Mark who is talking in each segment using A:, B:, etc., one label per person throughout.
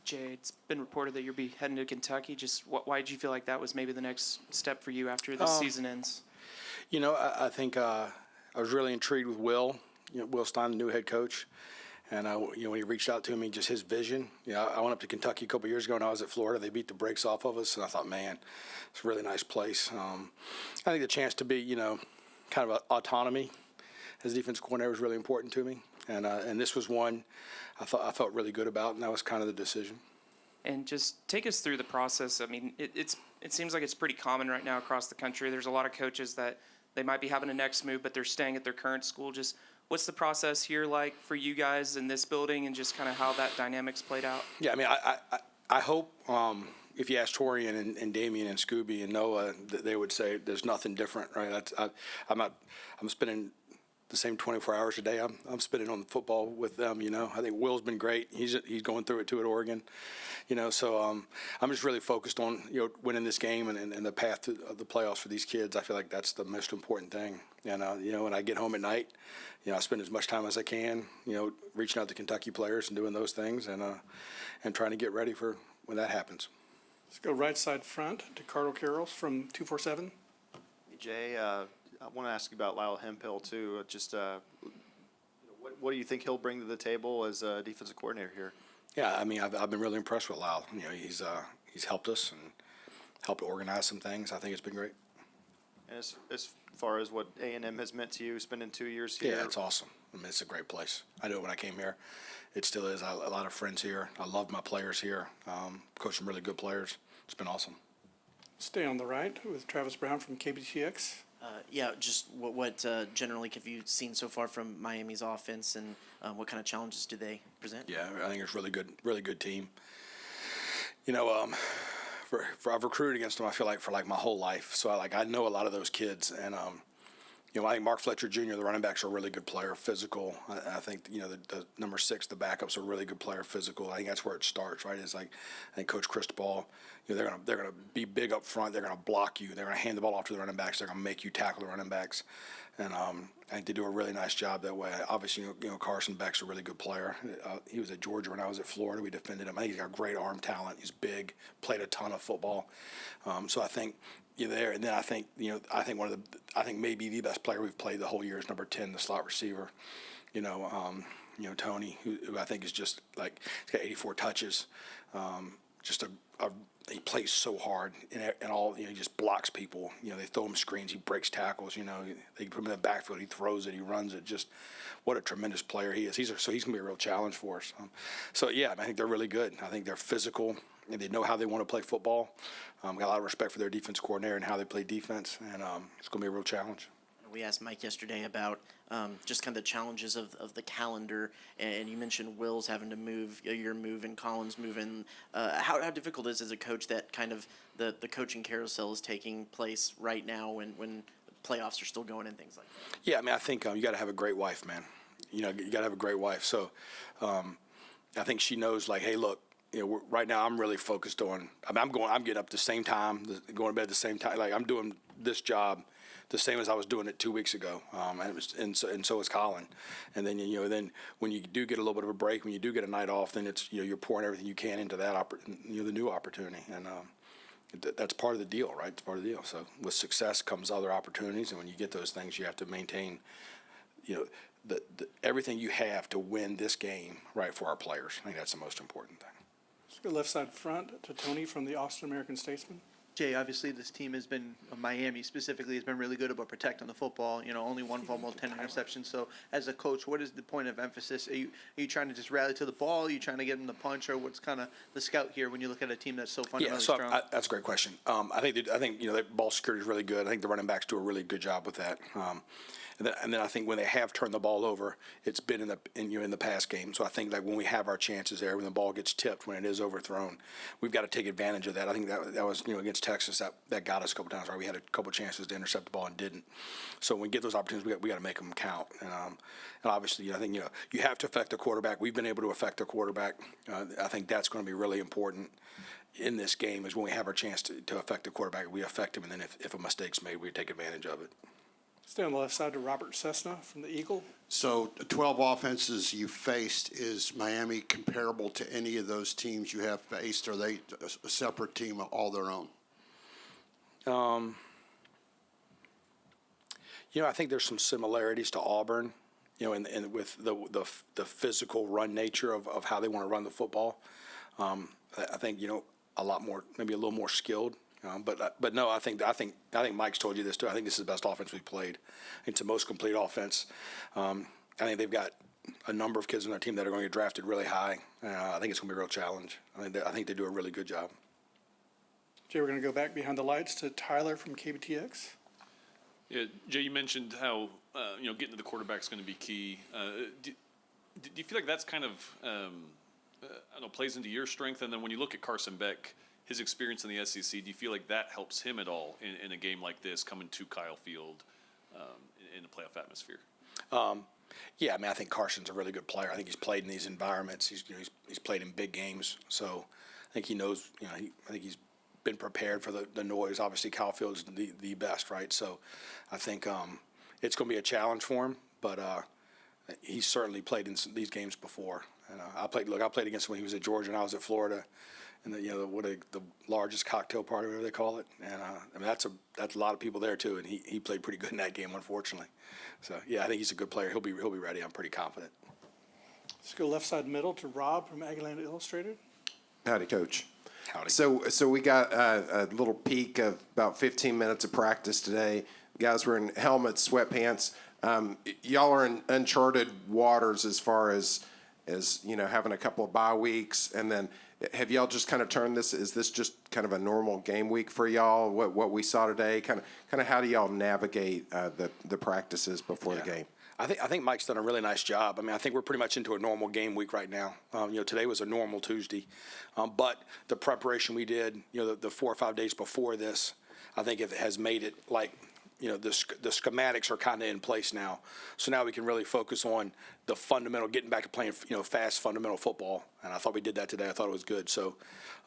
A: Jay, it's been reported that you'll be heading to Kentucky. Just why did you feel like that was maybe the next step for you after this season ends?
B: I think I was really intrigued with Will. Will Stein, the new head coach. And, when he reached out to me, just his vision. I went up to Kentucky a couple years ago when I was at Florida. They beat the brakes off of us, and I thought, man, it's a really nice place. I think the chance to be, kind of autonomy as defense coordinator was really important to me. And this was one I felt really good about, and that was kind of the decision.
A: And just take us through the process. I mean, it seems like it's pretty common right now across the country. There's a lot of coaches that they might be having a next move, but they're staying at their current school. Just what's the process here like for you guys in this building, and just kind of how that dynamic's played out?
B: Yeah, I mean, I hope if you ask Torian and Damian and Scooby and Noah, they would say there's nothing different, right? I'm spending the same 24 hours a day I'm spending on football with them. I think Will's been great. He's going through it too at Oregon. So I'm just really focused on winning this game and the path to the playoffs for these kids. I feel like that's the most important thing. And when I get home at night, I spend as much time as I can, reaching out to Kentucky players and doing those things and trying to get ready for when that happens.
C: Let's go right side front to Carl Carrolls from 247.
D: Jay, I want to ask you about Lyle Hemphill too. What do you think he'll bring to the table as a defensive coordinator here?
B: Yeah, I mean, I've been really impressed with Lyle. He's helped us and helped organize some things. I think it's been great.
D: And as far as what A&M has meant to you, spending 2 years here.
B: Yeah, it's awesome. I mean, it's a great place. I knew it when I came here. It still is. I have a lot of friends here. I love my players here. Coached some really good players. It's been awesome.
C: Stay on the right with Travis Brown from KBTX.
E: Just what generally have you seen so far from Miami's offense, and what kind of challenges do they present? Yeah,
B: I think it's really good team. I've recruited against them, I feel like, for my whole life. So I know a lot of those kids, and I think Mark Fletcher Jr., the running backs, are a really good player, physical. I think the number 6, the backups, are a really good player, physical. I think that's where it starts, right? It's like I think Coach Cristobal, they're gonna be big up front. They're gonna block you. They're gonna hand the ball off to the running backs. They're gonna make you tackle the running backs, and I think they do a really nice job that way. Obviously, Carson Beck's a really good player. He was at Georgia when I was at Florida. We defended him. I think he's got great arm talent. He's big, played a ton of football. So I think you're there, and then I think maybe the best player we've played the whole year is number 10, the slot receiver. Tony, who I think is just he's got 84 touches. He plays so hard and all. He just blocks people. They throw him screens. He breaks tackles. They put him in the backfield. He throws it. He runs it. Just what a tremendous player he is. He's gonna be a real challenge for us. I think they're really good. I think they're physical. And they know how they want to play football. Got a lot of respect for their defense coordinator and how they play defense, and it's going to be a real challenge.
E: We asked Mike yesterday about just kind of the challenges of the calendar, and you mentioned Will's having to move, your move, and Collins moving. How difficult is it as a coach that kind of the coaching carousel is taking place right now when playoffs are still going and things like that? Yeah, I mean, I think you got to have a great wife, man. You got to have a great wife. So I think she knows, hey, look. Right now I'm really focused on. I'm getting up the same time, going to bed at the same time. I'm doing this job the same as I was doing it 2 weeks ago, and so is Colin. And then then when you do get a little bit of a break, when you do get a night off, then it's you're pouring everything you can into that the new opportunity, and that's part of the deal, right? It's part of the deal. So with success comes other opportunities, and when you get those things, you have to maintain, the everything you have to win this game, right, for our players. I think that's the most important thing.
C: Let's go left side front to Tony from the Austin American Statesman.
F: Jay, obviously this team has been, Miami specifically, has been really good about protecting the football. Only one fumble, 10 interceptions. So as a coach, what is the point of emphasis? Are you trying to just rally to the ball? Are you trying to get them to punch? Or what's kind of the scout here when you look at a team that's so fundamentally strong?
B: That's a great question. I think their ball security is really good. I think the running backs do a really good job with that. And then I think when they have turned the ball over, it's been in the past game. So I think when we have our chances there, when the ball gets tipped, when it is overthrown, we've got to take advantage of that. I think that was against Texas that got us a couple times, right? We had a couple chances to intercept the ball and didn't. So when we get those opportunities, we got to make them count. And obviously, I think you have to affect the quarterback. We've been able to affect the quarterback. I think that's going to be really important in this game is when we have our chance to affect the quarterback, we affect him, and then if a mistake's made, we take advantage of it.
C: Stay on the left side to Robert Cessna from the Eagle.
G: So 12 offenses you faced, is Miami comparable to any of those teams you have faced? Or are they a separate team all their own?
B: I think there's some similarities to Auburn, and with the physical run nature of how they want to run the football. I think a lot more, maybe a little more skilled. But no, I think Mike's told you this too. I think this is the best offense we've played. It's the most complete offense. I think they've got a number of kids on their team that are going to get drafted really high. I think it's going to be a real challenge. I think they do a really good job.
C: Jay, we're going to go back behind the lights to Tyler from KBTX.
H: Yeah, Jay, you mentioned how getting to the quarterback is going to be key. Do you feel like that's kind of plays into your strength? And then when you look at Carson Beck, his experience in the SEC, do you feel like that helps him at all in a game like this, coming to Kyle Field in a playoff atmosphere?
B: Yeah, I think Carson's a really good player. I think he's played in these environments. He's played in big games, so I think he knows. I think he's been prepared for the noise. Obviously, Kyle Field is the best, right? So I think it's going to be a challenge for him, but he's certainly played in these games before. And I played against him when he was at Georgia and I was at Florida, and the largest cocktail party, whatever they call it. And that's a lot of people there too, and he played pretty good in that game, unfortunately. So yeah, I think he's a good player. He'll be ready. I'm pretty confident.
C: Let's go left side middle to Rob from Aggieland Illustrated.
I: Howdy, Coach.
B: Howdy.
I: So we got a little peek of about 15 minutes of practice today. Guys were in helmets, sweatpants. Y'all are in uncharted waters as far as having a couple of bye weeks, and then have y'all just kind of turned this? Is this just kind of a normal game week for y'all? What we saw today, kind of how do y'all navigate the practices before the game?
B: I think Mike's done a really nice job. I think we're pretty much into a normal game week right now. Today was a normal Tuesday, but the preparation we did, the 4 or 5 days before this, I think it has made it like, the schematics are kind of in place now. So now we can really focus on the fundamental, getting back to playing, fast fundamental football. And I thought we did that today. I thought it was good. So,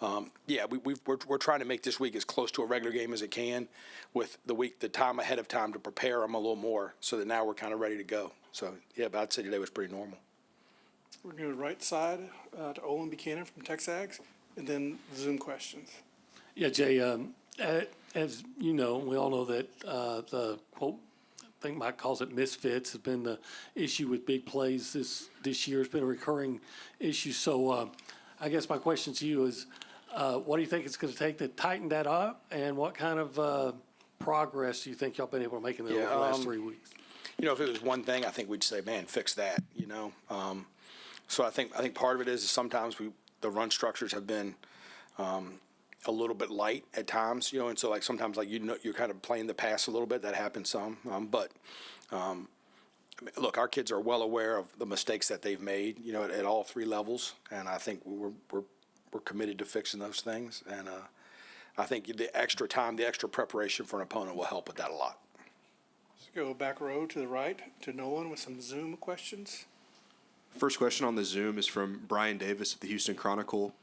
B: we're trying to make this week as close to a regular game as it can, with the time ahead of time to prepare them a little more, so that now we're kind of ready to go. So yeah, but I'd say today was pretty normal.
C: We're going to right side to Olin Buchanan from Texags, and then Zoom questions.
J: Yeah, Jay, as you know, we all know that the quote, I think Mike calls it misfits, has been the issue with big plays this year. It's been a recurring issue. So I guess my question to you is, what do you think it's going to take to tighten that up, and what kind of progress do you think y'all been able to make in the last 3 weeks?
B: If it was one thing, I think we'd say, man, fix that. So I think part of it is sometimes the run structures have been a little bit light at times, and so sometimes you're kind of playing the pass a little bit. That happens some, but look, our kids are well aware of the mistakes that they've made, at all 3 levels, and I think we're committed to fixing those things. And I think the extra time, the extra preparation for an opponent will help with that a lot.
C: Let's go back row to the right to Nolan with some Zoom questions.
K: First question on the Zoom is from Brian Davis of the Houston Chronicle.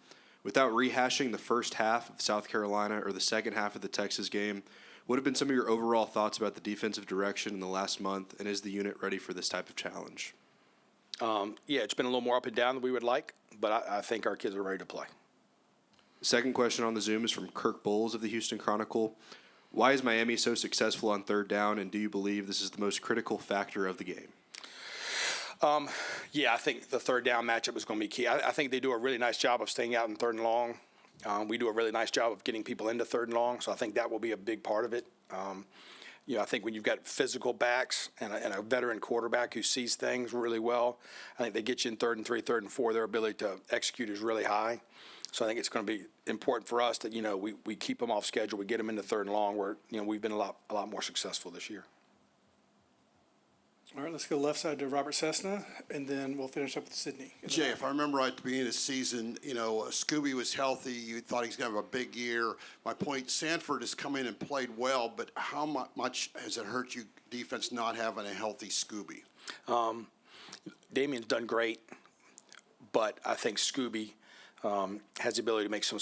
K: Without rehashing the first half of South Carolina or the second half of the Texas game, what have been some of your overall thoughts about the defensive direction in the last month, and is the unit ready for this type of challenge?
B: It's been a little more up and down than we would like, but I think our kids are ready to play.
K: Second question on the Zoom is from Kirk Bowles of the Houston Chronicle. Why is Miami so successful on third down, and do you believe this is the most critical factor of the game?
B: I think the third down matchup is going to be key. I think they do a really nice job of staying out in third and long. We do a really nice job of getting people into third and long, so I think that will be a big part of it. I think when you've got physical backs and a veteran quarterback who sees things really well, I think they get you in 3rd and 3, 3rd and 4. Their ability to execute is really high. So I think it's going to be important for us that, we keep them off schedule. We get them into 3rd and long where, we've been a lot more successful this year.
C: All right, let's go left side to Robert Cessna, and then we'll finish up with Sydney.
G: Jay, if I remember right at the beginning of the season, Scooby was healthy. You thought he's going to have a big year. My point, Sanford has come in and played well, but how much has it hurt you, defense, not having a healthy Scooby?
B: Damien's done great, but I think Scooby has the ability to make some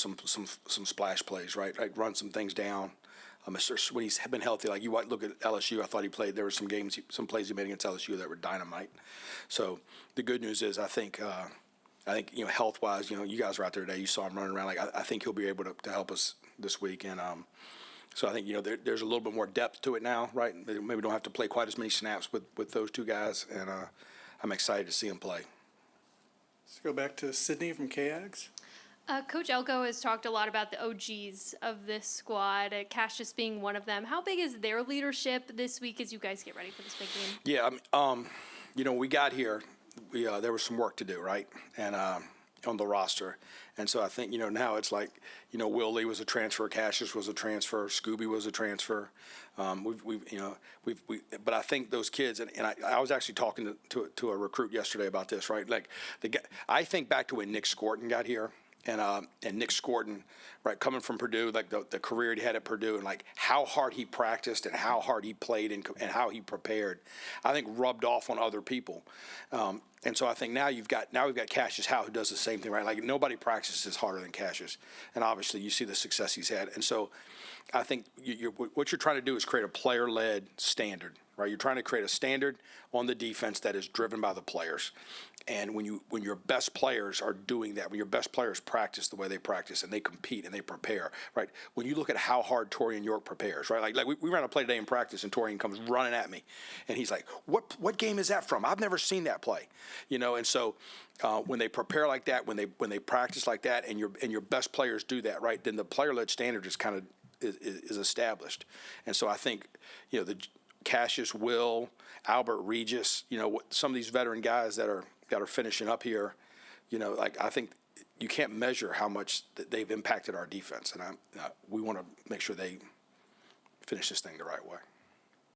B: splash plays, right? Like run some things down. When he's been healthy, like look at LSU. I thought he played. There were some games, some plays he made against LSU that were dynamite. So the good news is, I think health wise, you guys were out there today. You saw him running around. Like I think he'll be able to help us this week. And so I think there's a little bit more depth to it now, right? Maybe don't have to play quite as many snaps with those two guys. And I'm excited to see him play.
C: Let's go back to Sydney from KAGS.
L: Coach Elko has talked a lot about the OGs of this squad, Cassius being one of them. How big is their leadership this week as you guys get ready for this big game?
B: Yeah, we got here. There was some work to do, right? And on the roster. And so I think, now it's like, Will Lee was a transfer, Cassius was a transfer, Scooby was a transfer. But I think those kids, and I was actually talking to a recruit yesterday about this, right? Like I think back to when Nick Scorton got here. And Nick Scorton, right, coming from Purdue, like the career he had at Purdue, and like how hard he practiced and how hard he played and how he prepared, I think rubbed off on other people. And so I think now we've got Cassius Howe, who does the same thing, right? Like nobody practices harder than Cassius, and obviously you see the success he's had. And so I think what you're trying to do is create a player-led standard, right? You're trying to create a standard on the defense that is driven by the players. And when your best players are doing that, when your best players practice the way they practice and they compete and they prepare, right? When you look at how hard Torian York prepares, right? Like we ran a play today in practice and Torian comes running at me, and he's like, "What game is that from? I've never seen that play," And so when they prepare like that, when they practice like that, and your best players do that, right? Then the player-led standard is kind of is established. And so I think the Cassius, Will, Albert, Regis, some of these veteran guys that are finishing up here, I think you can't measure how much they've impacted our defense, and we want to make sure they finish this thing the right way.